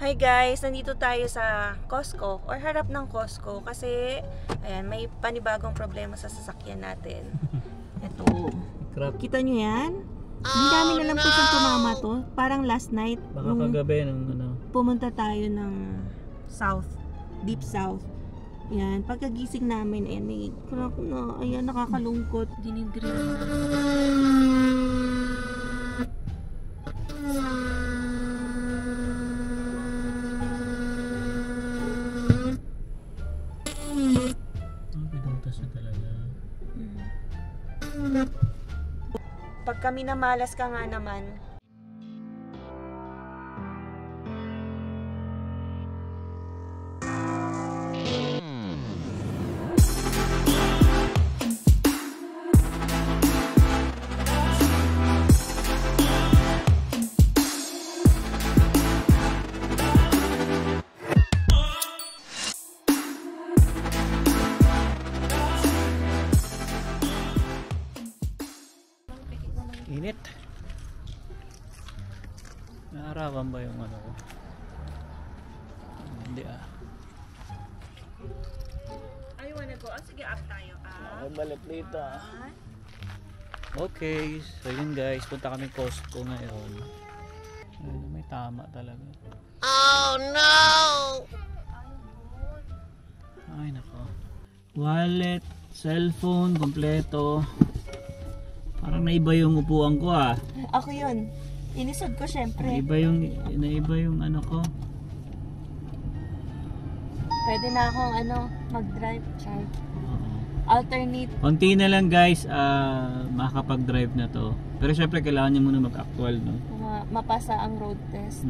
Hi guys, nandito tayo sa Costco or harap ng Costco kasi ayan, may panibagong problema sa sasakyan natin. Ito. Kita nyo yan? Ang dami na lang po siyang tumama to. Parang last night. Baka kagabi ng ano. Pumunta tayo ng south. Deep south. Yan. Pagkagising namin, ayan, may crack na. Ayan, nakakalungkot. Dinidrill na. Pinuntas na talaga. Pag kami namalas ka nga naman, Init. Naarawan ba yung ano ko? Hindi ah. I wanna go. Sige, up tayo. Balik dito ah. Okay, so yun guys, punta kami Costco ngayon. Ayun, may tama talaga. Oh no! Ay nako. Wallet, cellphone, kompleto. Parang naiba yung upuan ko ah. Ako yun. Inisod ko syempre. Naiba yung ano ko. Pwede na akong mag-drive. Char. Alternate. Konti na lang guys, makakapag-drive na to. Pero syempre kailangan niya muna mag-actual, no? Mapasa ang road test.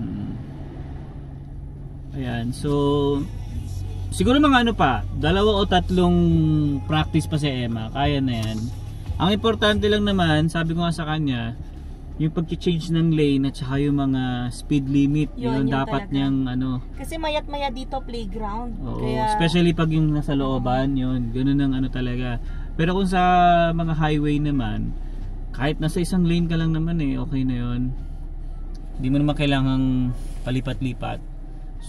Ayan, so siguro mga ano pa, 2 o 3 practice pa si Emma. Kaya na yan. Ang importante lang naman, sabi ko nga sa kanya, yung pag-change ng lane at saka yung mga speed limit, yun dapat talaga niyang ano. Kasi mayat-maya dito playground. Oo, kaya especially pag yung nasa looban, yun, ganoon ang ano talaga. Pero kung sa mga highway naman, kahit nasa isang lane ka lang naman okay na yun. Hindi mo naman kailangang palipat-lipat.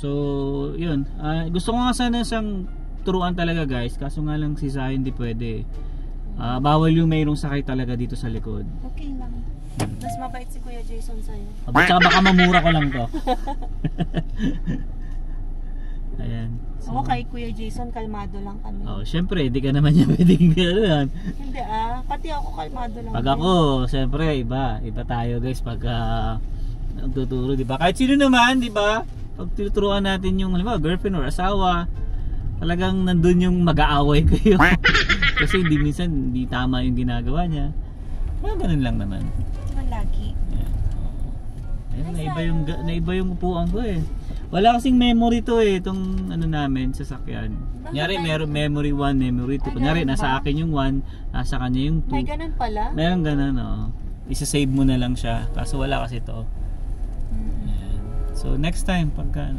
So, yun. Gusto ko nga sana siyang turuan talaga guys, kaso nga lang si Zay hindi pwede. Bawal yung mayroong sakay talaga dito sa likod. Okay lang. Mas mabait si Kuya Jason sa'yo. Tsaka baka mamura ko lang to. Ayan. So, ako kay Kuya Jason, kalmado lang kami. Syempre, hindi ka naman niya pwedeng gano'n. Hindi pati ako kalmado lang. Pag ako, syempre, iba tayo guys pag nagtuturo, di ba? Kahit sino naman, di ba? Pag tinuturuan natin yung girlfriend or asawa, talagang nandun yung mag-aaway kayo. Kasi hindi tama yung ginagawa niya. Ganun lang naman. Lagi. Yeah. Naiba yung upuan ko eh. Wala kasing memory to itong ano namin, sasakyan. Kunyari meron memory 1, memory 2. Kunyari nasa akin yung 1, nasa kanya yung 2. May ganun pala? Meron ganun, isa-save mo na lang siya. Kaso wala kasi to. So next time pagka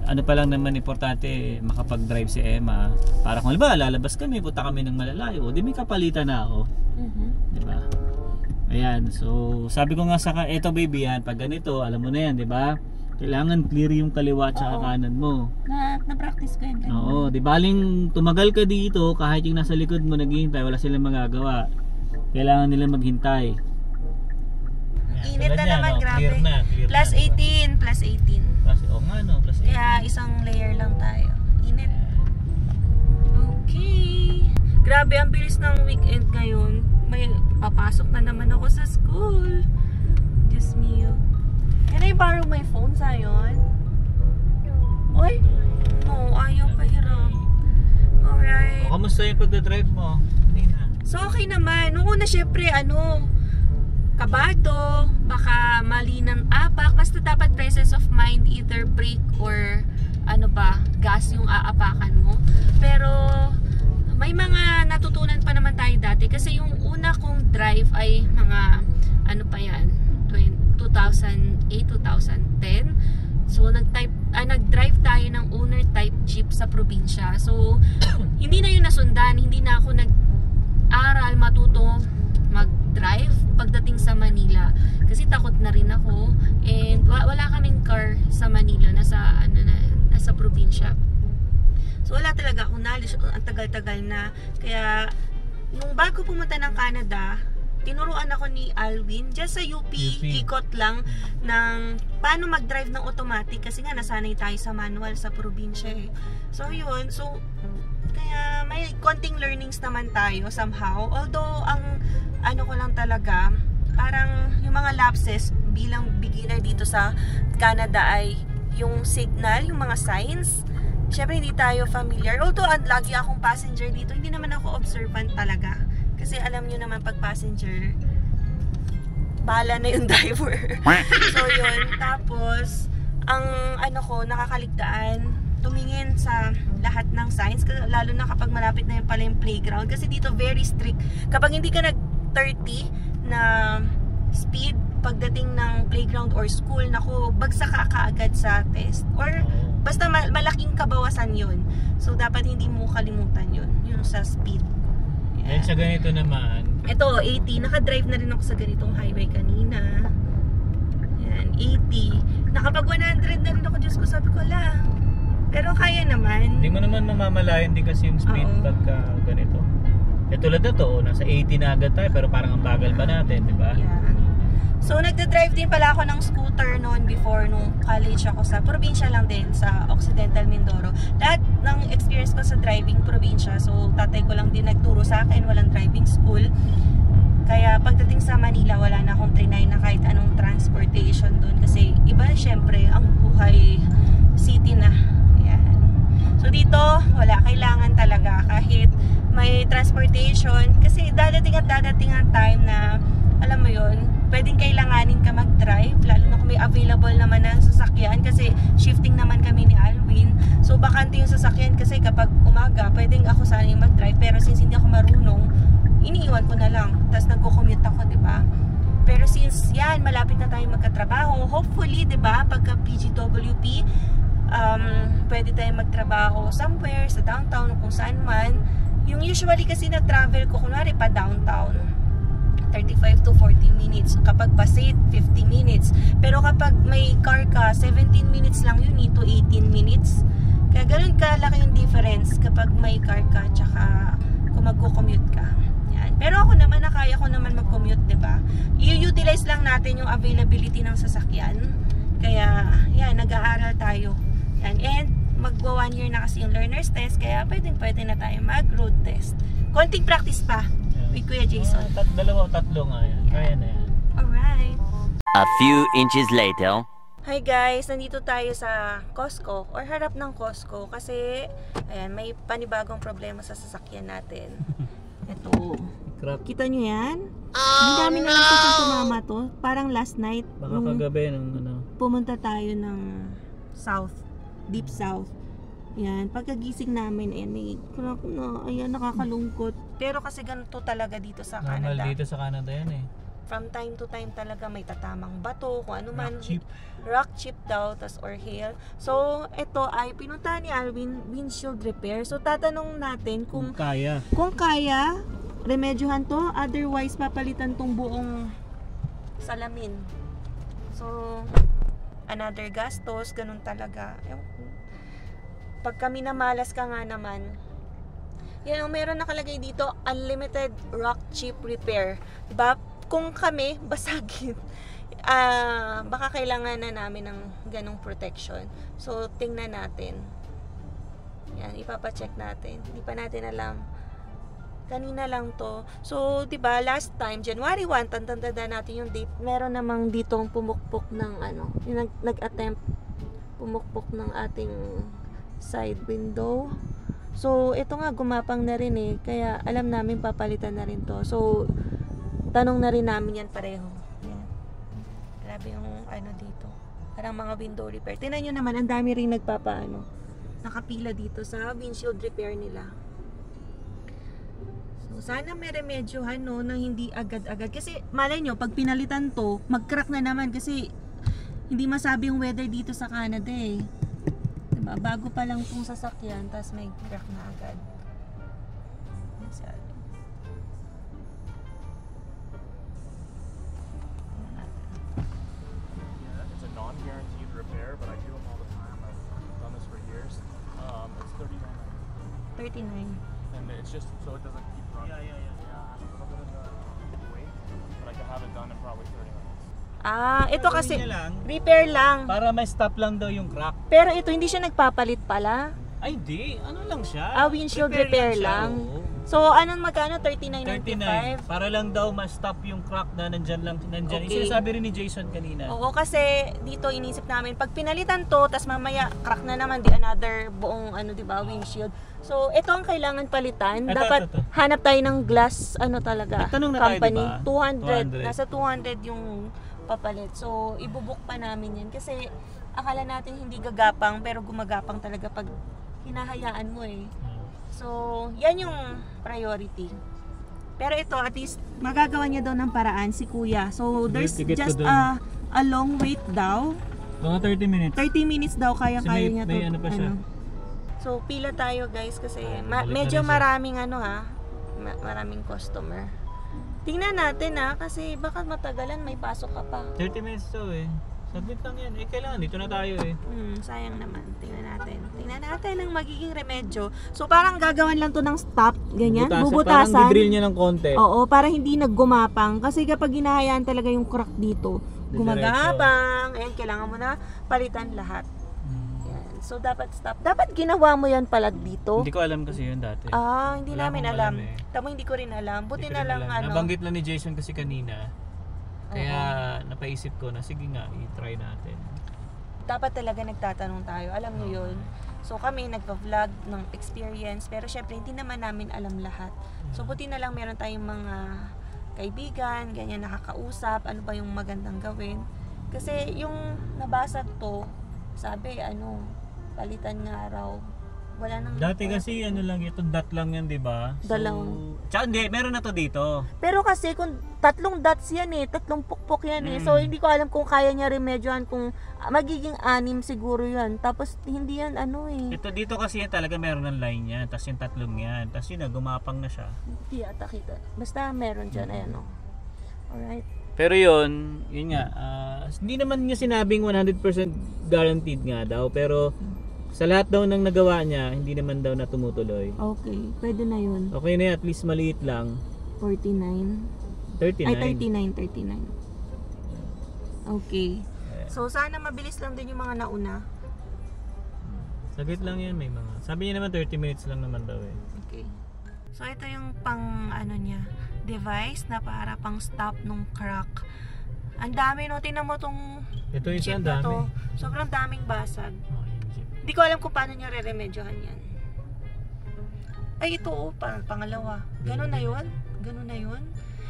ano pa lang naman importante makapag-drive si Emma para kung lalabas kami, punta kami ng malalayo, di may kapalitan na ako. Di ba? Ayan, so sabi ko nga eto baby yan, pag ganito, alam mo na yan, di ba? Kailangan clear yung kaliwa at kanan mo. Na-practice ko yun. Oo, di baling tumagal ka dito kahit yung nasa likod mo naghihintay, wala silang magagawa. Kailangan nila maghintay. Init na naman, grabe. Clear na. Plus 18. Plus 18. Kaya isang layer lang tayo. Init. Okay. Grabe, ang bilis ng weekend ngayon. May papasok na naman ako sa school. Diyos mio. Can I borrow my phone, Zion? Oy? No, ayaw pahiram. Alright. Kamusta yung pagdadrive mo? So, okay naman. Noong una, syempre, kabado, baka mali ng apak, basta dapat presence of mind, either brake or gas yung aapakan mo. Pero may mga natutunan pa naman tayo dati kasi yung una kong drive ay mga 2008, 2010. So nag-drive tayo ng owner type jeep sa probinsya. So hindi na yun nasundan, hindi na ako nag-aral matuto mag-drive pagdating sa Manila kasi takot na rin ako sa Manila, nasa probinsya. So wala talaga akong knowledge, ang tagal-tagal na. Kaya nung bago pumunta ng Canada, tinuruan ako ni Alwin just sa UP. Ikot lang ng paano mag-drive ng automatic kasi nga nasanay tayo sa manual sa probinsya eh. So yun, so kaya may konting learnings naman tayo somehow. Although ang ano ko lang talaga, parang yung mga lapses bilang beginner dito sa Canada ay yung signal, yung mga signs. Siyempre hindi tayo familiar. Although lagi akong passenger dito, hindi naman ako observant talaga. Kasi alam nyo naman pag passenger, bahala na yung driver. So yun, tapos ang ano ko, nakakaligtaan, tumingin sa lahat ng signs, lalo na kapag malapit na yung pala yung playground. Kasi dito very strict. Kapag hindi ka nag 30 na speed pagdating ng playground or school, naku, bagsak ka kaagad sa test. Or basta malaking kabawasan yun. So dapat hindi mo kalimutan yun, yung sa speed. Dahil sa ganito naman, ito, 80. Nakadrive na rin ako sa ganitong highway kanina. Yan, 80. Nakapag 100 na rin ako, Diyos ko, sabi ko, ala. Pero kaya naman. hindi mo naman mamamalayan din kasi yung speed pagka ganito. Tulad na to, nasa 80 na agad tayo, pero parang ang bagal pa natin, di ba? Yeah. So, nagda-drive din pala ako ng scooter noon before nung college ako sa probinsya lang din, sa Occidental Mindoro. Lahat ng experience ko sa driving probinsya. So, tatay ko lang din nagturo sa akin, walang driving school. Kaya pagdating sa Manila, wala na akong trinay na kahit anong transportation doon. Kasi iba, syempre, ang buhay city na. Ayan. So, dito, wala. Kailangan talaga kahit may transportation. Kasi dadating ang time na, alam mo yun, pwedeng kailanganin ka mag-drive, lalo na kung may available naman na sasakyan kasi shifting naman kami ni Alwin. So bakante yung sasakyan kasi kapag umaga, pwedeng ako sana yung mag-drive, pero since hindi ako marunong, iniiwan ko na lang. Tapos nagko-commute ako, diba? Pero since yan, malapit na tayong magkatrabaho, hopefully, diba, pagka PGWP, pwede tayong magtrabaho somewhere sa downtown o kung saan man. Yung usually kasi na travel ko, kunwari pa downtown, 35 to 40 minutes. Kapag pasit, 50 minutes. Pero kapag may car ka, 17 minutes lang yun, to 18 minutes. Kaya ganun kalaki yung difference kapag may car ka, tsaka kung magko-commute ka. Yan. Pero ako naman, nakaya ko naman mag-commute, diba? I-utilize lang natin yung availability ng sasakyan. Kaya, yan, nag-aaral tayo. Yan. And, magwa 1 year na kasi yung learner's test, kaya pwede na tayo mag-road test. Konting practice pa. With Kuya Jason. Dalawa o tatlo nga yan. Kaya na yan. Alright. A few inches later. Hi guys, nandito tayo sa Costco or harap ng Costco kasi ayan, may panibagong problema sa sasakyan natin. Ito. Kita nyo yan? Ang dami na lang sa sumama to. Parang last night. Baka kagabi ng ano. Pumunta tayo ng south. Deep south. Yan, pagkagising namin, ayan, may crack na, ayan, nakakalungkot. Pero kasi ganito talaga dito sa Canada. Normal dito sa Canada yan eh. From time to time talaga may tatamang bato, kung ano man. Rock chip. Rock chip daw, tas or hail. So, ito ay pinunta ni Alwin, windshield repair. So, tatanong natin kung kaya. Kung kaya, remedyohan to. Otherwise, papalitan tong buong salamin. So, another gastos, ganun talaga. Pag kami namalas ka nga naman, yan, meron nakalagay dito, unlimited rock chip repair. Diba? Kung kami, basagin, baka kailangan na namin ng ganong protection. So, tingnan natin. Yan, ipapacheck natin. Hindi pa natin alam. Kanina lang to. So, diba, last time, January 1, tanda natin yung date. Meron namang ditong pumukpok ng ano, yung nag-attempt pumukpok ng ating side window. So, ito nga gumapang na rin eh. Kaya alam namin papalitan na rin to. So, tanong na rin namin yan pareho. Yan. Grabe yung ano dito. Parang mga window repair. Tingnan nyo naman, ang dami rin nakapila dito sa windshield repair nila. So, sana may remedyohan no, na hindi agad-agad. Kasi malay nyo, pag pinalitan to, mag-crack na naman kasi hindi masabi yung weather dito sa Canada eh. Diba? Bago pa lang itong sasakyan, tapos may crack na agad. It's a non-guaranteed repair, repair, but I do them all the time. I've done this for years. It's $39. 39. And it's just so it doesn't keep running. Yeah. A little bit of the weight, but I can have it done in probably 30 minutes. Ito kasi Gawin niya lang. repair lang. Para may stop lang daw yung crack. Pero ito hindi siya nagpapalit pala. Ay, hindi. Ano lang siya? Windshield repair lang. Oo. So, anong magkano? 39.95? 39. Para lang daw ma-stop yung crack na nandyan lang. Nandyan. Okay. Sinasabi rin ni Jason kanina. Oo, kasi dito inisip namin, pag pinalitan to, tas mamaya crack na naman, di another buong windshield. So, ito ang kailangan palitan. Ito, Dapat ito. hanap tayo ng glass, talaga, Nagtanong na tayo, company. diba? 200. Nasa 200 yung papalit. So, ibubuk pa namin yan. Kasi, akala natin hindi gagapang, pero gumagapang talaga pag hinahayaan mo eh. So, yan yung priority. Pero ito, at least, magagawa niya daw ng paraan si Kuya. So, there's Ticket ko just dun. a long wait daw. Mga 30 minutes. 30 minutes daw kaya-kaya Kasi niya to. may ano pa siya. So, pila tayo guys kasi balik na medyo rin siya. maraming maraming customer. Tingnan natin kasi baka matagalan, may pasok ka pa. 30 minutes to eh. Saglit lang yan. Kailangan. Dito na tayo eh. Sayang naman. Tingnan natin ang magiging remedyo. So, parang gagawan lang to ng stop, ganyan. Bubutasan. Parang didrill niya ng konti. Oo, para hindi naggumapang. Kasi kapag hinahayaan talaga yung crack dito, gumagapang. Ayan, kailangan mo na palitan lahat. Yan. So, dapat stop. Dapat ginawa mo yan pala dito. Hindi ko alam kasi yun dati. Hindi Wala namin akong alam. alam eh. Tama, hindi ko rin alam. Buti Hindi ko na lang alam. Nabanggit lang ni Jason kasi kanina. Kaya napaisip ko na sige nga, i-try natin. Dapat talaga nagtatanong tayo. Alam niyo yun. So kami nagpa-vlog ng experience, pero syempre hindi naman namin alam lahat. So buti na lang meron tayong mga kaibigan, ganyan nakakausap, ano ba yung magandang gawin. Kasi yung nabasa to, sabi palitan nga raw. Wala nang Dati kasi lang ito, dot lang yan, 'di ba? Dalawang. Tsaka hindi, meron na to dito. Pero kasi kung 3 dots yan tatlong pukpok yan So hindi ko alam kung kaya niya remedyohan kung magiging 6 siguro yan. Tapos hindi yan Ito dito kasi yan talaga meron ng line yan, tapos yung tatlong yan, tapos yun gumapang na siya. Hindi ata kita. Basta meron dyan, ayan Alright. Pero yun nga, hindi naman niya sinabing 100% guaranteed nga daw, pero sa lahat daw ng nagawa niya, hindi naman daw na tumutuloy. Okay, pwede na yun. Okay na yan, at least maliit lang. 49. 39. Ay, 39. Okay. So, sana mabilis lang din yung mga nauna. Saglit lang yan, may mga. Sabi niya naman 30 minutes lang naman daw eh. Okay. So, ito yung pang, niya, device na para pang stop nung crack. Ang dami, tingnan mo tong Ito yung chip siya, na dami. to. Sobrang daming basag. Oh, yung jeep. Hindi ko alam kung paano niya re-remedyohan yan. Ay, ito pangalawa. Ganun na yun?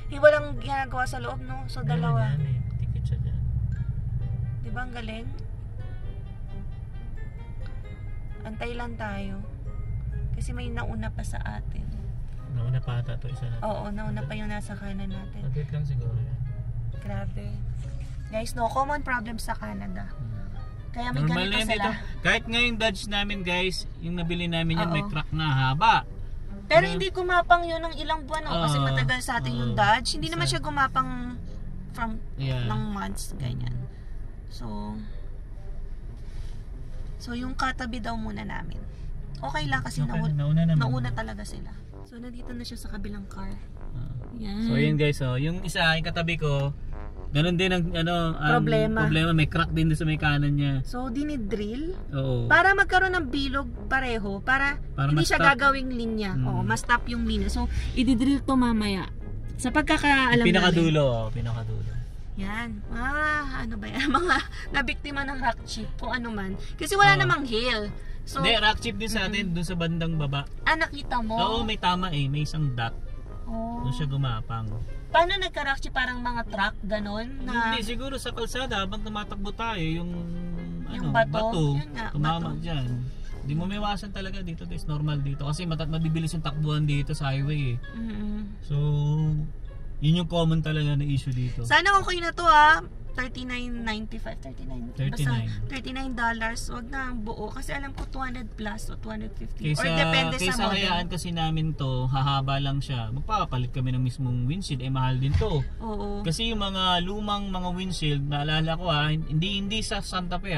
Walang ginagawa sa loob, no? So, dalawa. Yan, may ticket siya dyan. Diba ang galing? Antay lang tayo. Kasi may nauna pa sa atin. Nauna pa ata ito, isa na. Oo, nauna pa yung nasa kanan natin. Saglit lang siguro yan. Grabe. Guys, no common problem sa Canada. Kaya may Normal ganito yan sila. dito. Kahit nga yung Dodge namin guys, yung nabili namin yan, may Oo. crack na haba. Pero hindi gumapang yun ng ilang buwan kasi matagal sa atin yung Dodge. Hindi naman siya gumapang from ng months, ganyan. So yung katabi daw muna namin. Okay lang kasi Okay, nauna naman. nauna talaga sila. So nandito na siya sa kabilang car. Yan. So yun guys, yung isa, yung katabi ko, ganun din ang Problema. may crack din doon sa may kanan niya. So dinidrill Oo. para magkaroon ng bilog pareho para hindi siya ma-stop. gagawing linya. Ma-stop yung linya. So ididrill to mamaya. Sa pagkakaalam namin. Pinakadulo. Yan. Ano ba yan? Mga nabiktima ng rock chip kung ano man. Kasi wala namang hill. So, Hindi, rock chip din sa atin, doon sa bandang baba. nakita mo? Oo, may tama may isang dot. Oh. Doon siya gumapang. Paano nagka-rock chip? Parang mga truck, ganon? Na, Hindi, siguro sa kalsada, habang tumatakbo tayo, yung bato. Yun nga, tumama bato. dyan. Hindi mo may iwasan talaga dito, guys. Normal dito. Kasi mabibilis yung takbuhan dito sa highway eh. So, yun yung common talaga na issue dito. Sana okay na to $39.95. Basta $39. Wag na ang buo. Kasi alam ko 200 plus o 250. Or depende sa model. Kaysa kasi namin to, hahaba lang siya. Magpapalit kami ng mismong windshield. Mahal din to. Oo. Kasi yung mga lumang mga windshield, naalala ko hindi sa Santa Fe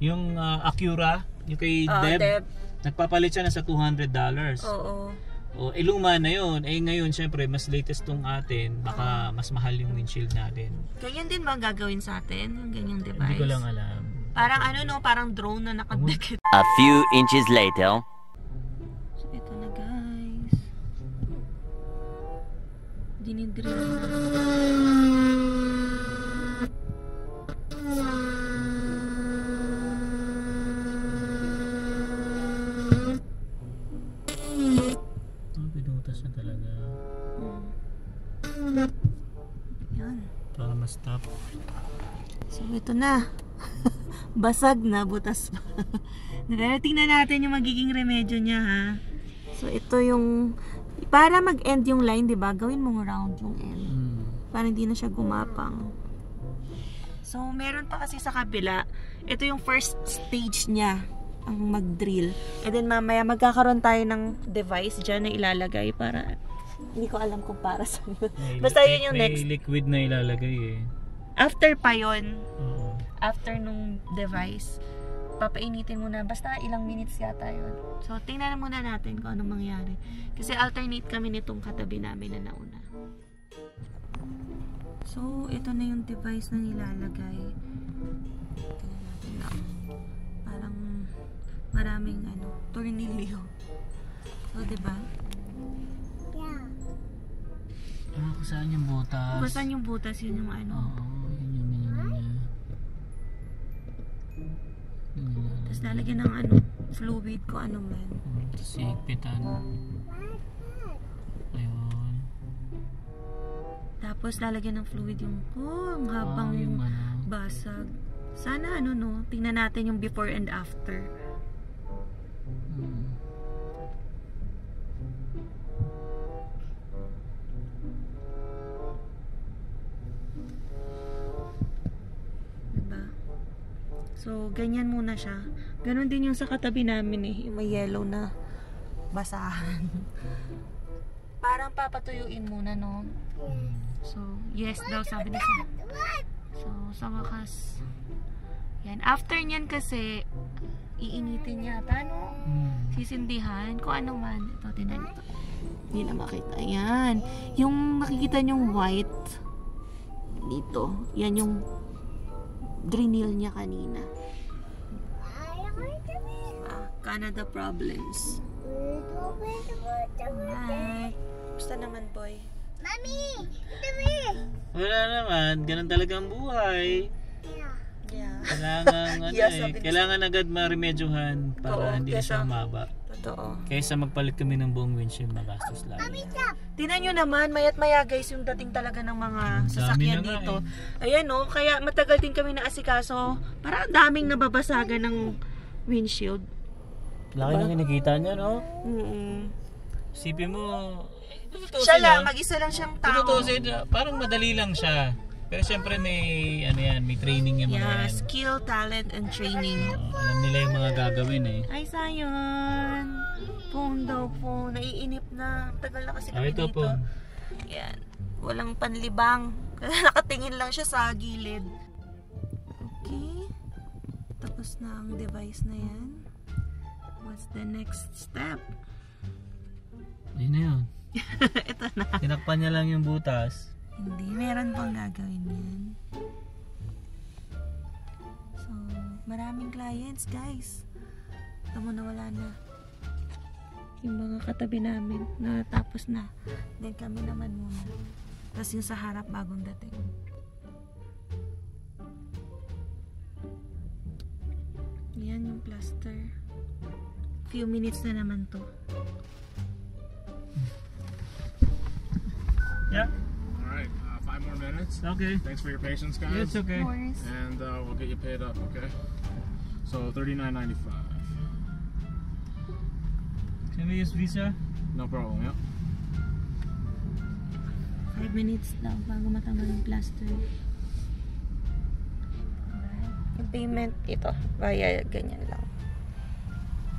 Yung Acura, yung kay Deb, nagpapalit siya na sa $200. Oo. O, luma na yun. Ngayon, syempre, mas latest tong atin. Baka mas mahal yung windshield natin. Ganyan din ba gagawin sa atin? Yung ganyang device? Hindi ko lang alam. Parang parang drone na nakadikit. A few inches later. So, ito na guys. Dinidrill na. Pinutas na talaga. Yan. Para ma-stop. So, ito na. Basag na, butas pa. Tingnan natin yung magiging remedyo niya, ha. So, ito yung para mag-end yung line, 'di ba? Gawin mong round yung end. Para hindi na siya gumapang. So, meron pa kasi sa kabila. Ito yung first stage niya, ang mag-drill. And then mamaya magkakaroon tayo ng device dyan na ilalagay para hindi ko alam kung para sa basta yun yung next. May liquid na ilalagay eh. After pa yun. Oo. After nung device, papainitin muna. Basta ilang minutes yata yun. So, tingnan muna natin kung anong mangyari. Kasi alternate kami nitong katabi namin na nauna. So, ito na yung device na nilalagay. Tingnan natin na. Parang maraming tornilyo. So, diba? Kung saan yung butas? Kung saan yung butas, yun yung Oo, yun. Tapos lalagyan ng fluid ko man. Tapos higpitan. Ayun. Tapos lalagyan ng fluid yung ang habang yung basag. Sana tingnan natin yung before and after. So, ganyan muna siya. Ganon din yung sa katabi namin eh. Yung may yellow na basahan. Parang papatuyuin muna, no? So, yes daw, sabi niya. So, sa wakas. Yan. After nyan kasi, iinitin yata, no? Sisindihan. Kung ano man. Ito, tinan ito. Hindi na makita. Yan. Yung nakikita nyong white dito. Yan yung drinil niya kanina. Canada problems. Alright. Basta naman, boy. Mami! Wala naman. Ganun talaga ang buhay. Yeah. Kailangan, kailangan agad maremedyohan para hindi na siya umaba. Totoo. Kaysa magpalit kami ng buong windshield, magastos lalo. Tingnan nyo naman, mayat maya guys, yung dating talaga ng mga sasakyan dito. Ayan kaya matagal din kami naasikaso. Parang daming nababasagan ng windshield. Laki nang nakikita niya, no? Sipin mo, siya lang, mag-isa lang siyang tao. Parang madali lang siya. Pero syempre may may training yung mga yan. Skill, talent, and training. Alam nila yung mga gagawin eh. Ay, sayon. Phone daw po. Naiinip na. Tagal na kasi kami Ito dito. po. Yan. Walang panlibang. Nakatingin lang siya sa gilid. Okay. Tapos na ang device na yan. What's the next step? Ayun na yun. Ito na. Tinakpan niya lang yung butas. Hindi. Meron pang gagawin yan. So, maraming clients, guys. Ito mo na wala na. Yung mga katabi namin, natapos na. Then kami naman muna. Tapos yung sa harap, bagong dating. Yan yung plaster. Few minutes na naman to. Yeah. Alright, 5 more minutes. Okay. Thanks for your patience, guys. Yeah, it's okay. Of course. And we'll get you paid up, okay? So $39.95. Can we use Visa? No problem, yeah. 5 minutes daw bago matanggal yung plaster. Yung payment, ito. Via ganyan lang.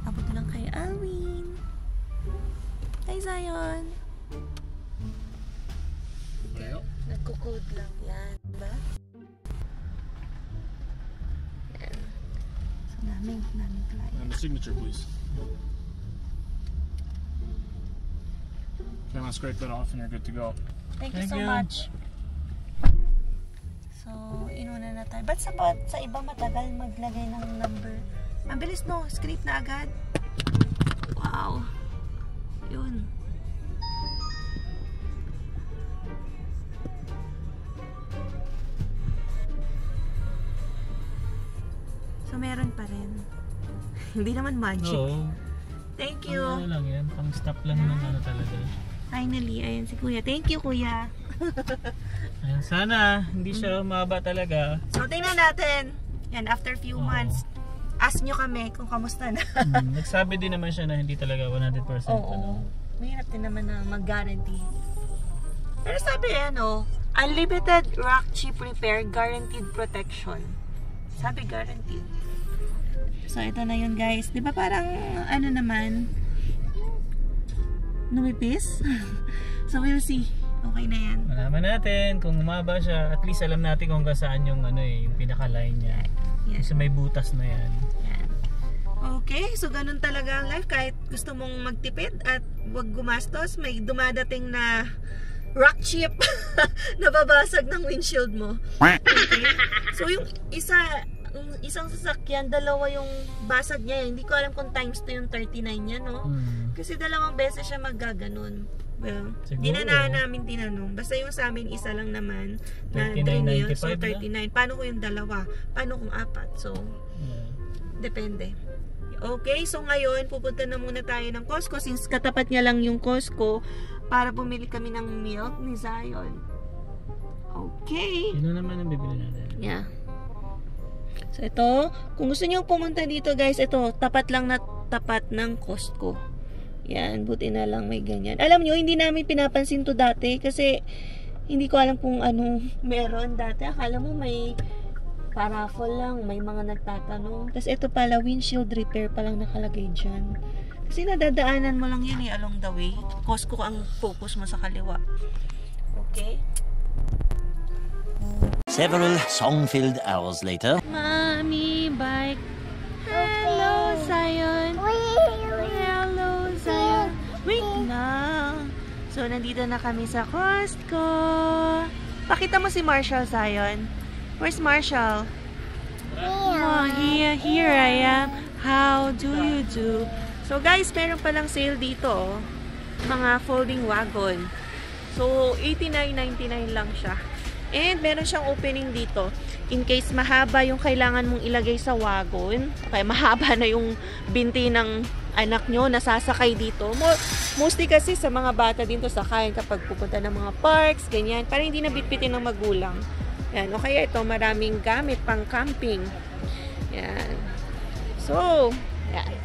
Abot lang kay Alwin. Hi, Zion. Well. Nagko-code lang yan. Diba? Yan. So, Daming client. And the signature, please. Okay, I'm gonna scrape that off and you're good to go. Thank you Thank so you. much. So, inuna na tayo. Ba't sa iba matagal maglagay ng number? Mabilis no, scrape na agad. Wow. Yun. So, meron pa rin. Hindi naman magic. Oo. Thank you. Ano lang yan, pang stop lang ng ano talaga. Finally, ayan si Kuya. Thank you, Kuya. Ayan, sana hindi siya umaba talaga. So, tingnan natin. Yan, after few months, ask nyo kami kung kamusta na. Nagsabi din naman siya na hindi talaga 100% Oo. ano. Mahirap din naman na mag-guarantee. Pero sabi, ano, unlimited rock chip repair, guaranteed protection. Sabi, guaranteed. So, ito na yun, guys. Di ba parang, ano naman, numipis? So, we'll see. Okay na yan. Malaman natin kung umaba siya, at least alam natin kung hanggang saan yung ano yung pinaka-line niya. Yan. Kasi may butas na yan. Yan. Okay, so ganun talaga ang life. Kahit gusto mong magtipid at wag gumastos, may dumadating na rock chip na babasag ng windshield mo. Okay? So yung isang sasakyan, dalawa yung basag niya. Hindi ko alam kung times 2 yung 39 niya, no? Kasi dalawang beses siya maggaganon. Well, di na namin tinanong. Basta yung sa amin, isa lang naman na 3 so 39. Paano kung yung dalawa? Paano kung 4? So, depende. Okay, so ngayon, pupunta na muna tayo ng Costco since katapat niya lang yung Costco para bumili kami ng milk ni Zion. Okay. Yun naman ang bibili natin. Yeah. So, ito, kung gusto niyo pumunta dito, guys, ito, tapat lang na tapat ng Costco. Yan, buti na lang may ganyan. Alam nyo, hindi namin pinapansin to dati kasi hindi ko alam kung ano meron dati. Akala mo may paraffle lang, may mga nagtatanong. Tapos ito pala, windshield repair palang nakalagay dyan. Kasi nadadaanan mo lang yan along the way. Costco ang focus mo sa kaliwa. Okay? Several song-filled hours later. Mommy bike. Hello, Zion. Hello, Zion. Wait lang. So, nandito na kami sa Costco. Pakita mo si Marshall, Zion. Where's Marshall? Oh, here I am. How do you do? So, guys, meron palang sale dito. Oh. Mga folding wagon. So, $89.99 lang siya. And meron siyang opening dito. In case mahaba yung kailangan mong ilagay sa wagon. Okay, mahaba na yung binti ng anak nyo, nasasakay dito. Mostly kasi sa mga bata din to sakayin kapag pupunta ng mga parks, ganyan. Para hindi na bitbitin ng magulang. Yan. O kaya ito, maraming gamit pang camping. Yan. So, yan.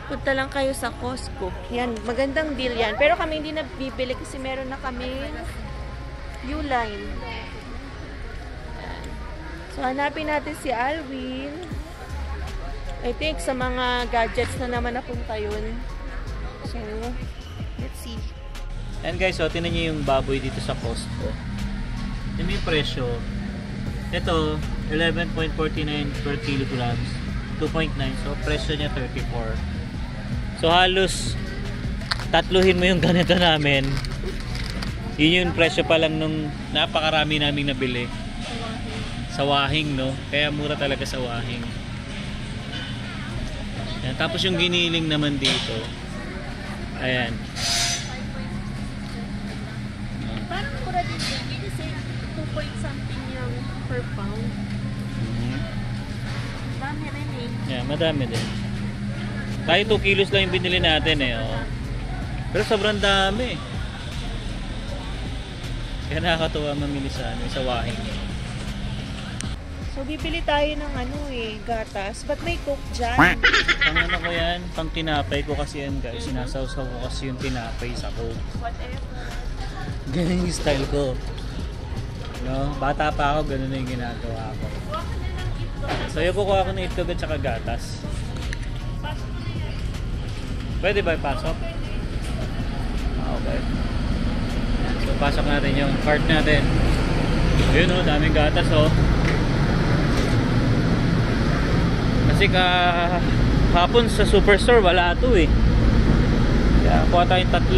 Punta lang kayo sa Costco. Yan, magandang deal yan. Pero kami hindi na bibili kasi meron na kami U-line. So, hanapin natin si Alwin. I think sa mga gadgets na naman napunta yun. So, let's see. And guys, so, tinan nyo yung baboy dito sa Costco. Yan yung presyo. Ito, 11.49 per kilograms. 2.9. So, presyo niya 34. So, halos tatluhin mo yung ganito namin. Yun yung presyo pa lang nung napakarami naming nabili. Sa Wahing, no? Kaya mura talaga sa Wahing. Yan. Tapos yung giniling naman dito. Ayan. Parang mura din kasi 2 point something yung per pound. Dami rin eh. Yeah, madami din. Tayo 2 kilos lang yung binili natin eh. Oh. Pero sobrang dami. Kaya nakakatuwa mamili sa Wahing. So, bibili tayo ng gatas. Ba't may coke dyan? Pang ano ko yan? Pang tinapay ko kasi yan guys. Sinasawsaw ko kasi yung tinapay sa coke. Whatever. Ganun yung style ko. No? Bata pa ako, ganun na yung ginagawa ko. So, yung kukuha ko ng itlog at saka gatas. Pwede ba ipasok? Okay. So, pasok natin yung cart natin. Yun o, daming gatas o. Kasi hapon sa superstore wala to eh. Kaya kuha tayong 3.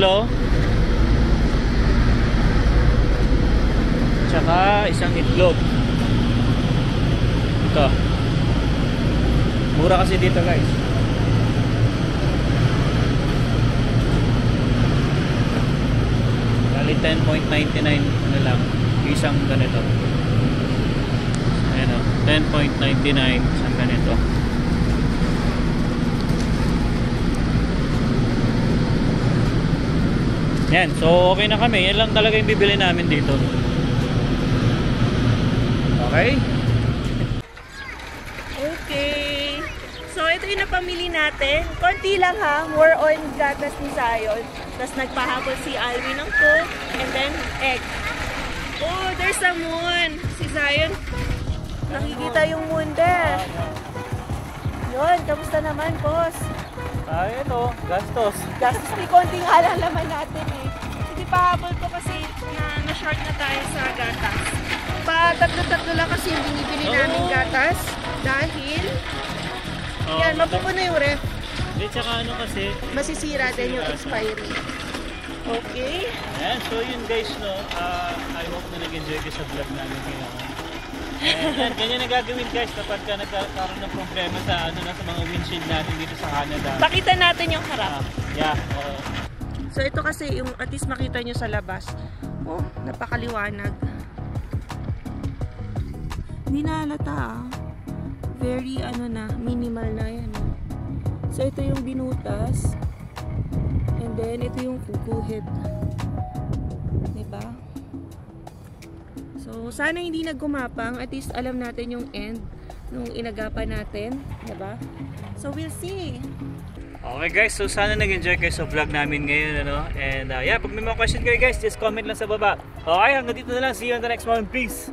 Tsaka isang itlog. Ito. Mura kasi dito guys. Bali 10.99 na lang. Isang ganito. Ayan o. 10.99 isang ganito. Yan. So okay na kami. Yan lang talaga yung bibili namin dito. Okay? Okay. So, ito yung napamili natin. Konti lang ha. More on gatas ni Zion. Tapos nagpahabol si Alvin ng Coke. And then, egg. Oh, there's a moon. Si Zion. Nakikita yung moon there. Yun, kamusta naman, boss? Ayan o. Gastos. Gastos ni konting halalaman natin eh. Hindi pahabol ko kasi na-short na tayo sa gatas. Tatlo-tatlo lang kasi yung binibili namin gatas. Dahil, yan, mapupuno yung ref. Hindi, tsaka ano kasi. Masisira din yung expiry. Okay? Ayan, so yun guys, no. I hope na nag-enjoy kayo sa vlog namin ngayon. And ganyan na gagawin guys kapag nagkaroon ng problema sa sa mga windshield natin dito sa Canada. Pakita natin yung harap. Yeah, oo. So ito kasi yung at least makita nyo sa labas. Oh, napakaliwanag. Hindi na halata ah. Very minimal na yan. So ito yung binutas. And then ito yung kukuhid. Diba? So sana hindi nagumapang. At least alam natin yung end nung inagapan natin. Diba? So we'll see. Okay guys, so sana nag-enjoy kayo sa vlog namin ngayon, ano? And yeah, pag may mga question kayo guys, just comment lang sa baba. Okay, hanggang dito na lang. See you on the next one. Peace!